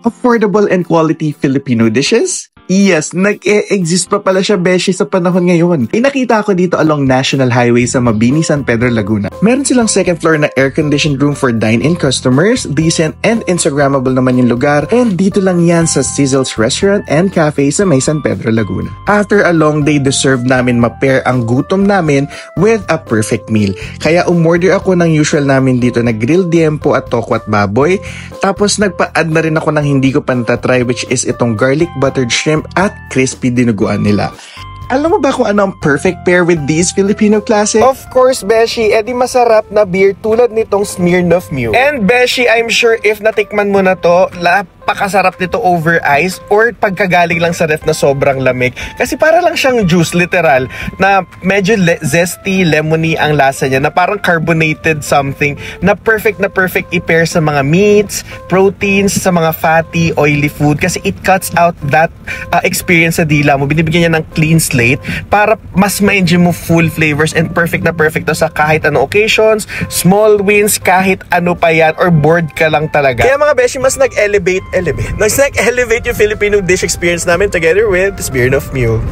Affordable and quality Filipino dishes? Yes, nag-e-exist pa pala siya, beshi, sa panahon ngayon. Nakita ko dito along National Highway sa Mabini, San Pedro, Laguna. Meron silang second floor na air-conditioned room for dine-in customers, decent and Instagrammable naman yung lugar, and dito lang yan sa Sizzles Restaurant and Cafe sa May San Pedro, Laguna. After a long day, deserve namin ma-pair ang gutom namin with a perfect meal. Kaya umorder ako ng usual namin dito na grilled liempo at tokwat baboy, tapos nagpa-add na rin ako ng hindi ko pa natatry, which is itong garlic buttered shrimp at crispy dinuguan nila. Alam mo ba kung ano ang perfect pair with these Filipino classic? Of course, beshi, edi masarap na beer tulad nitong Smirnoff Mule. And beshi, I'm sure if natikman mo na to, napakasarap nito over ice or pagkagaling lang sa ref na sobrang lamig. Kasi para lang siyang juice, literal, na medyo zesty, lemony ang lasa niya, na parang carbonated something, na perfect i-pair sa mga meats, proteins, sa mga fatty, oily food, kasi it cuts out that experience sa dila mo. Binibigyan niya ng clean slate para mas ma-enjoy mo full flavors, and perfect to sa kahit ano occasions, small wins, kahit ano pa yan, or bored ka lang talaga. Kaya mga beshi, mas nag-elevate yung Filipino dish experience namin together with Smirnoff Mule.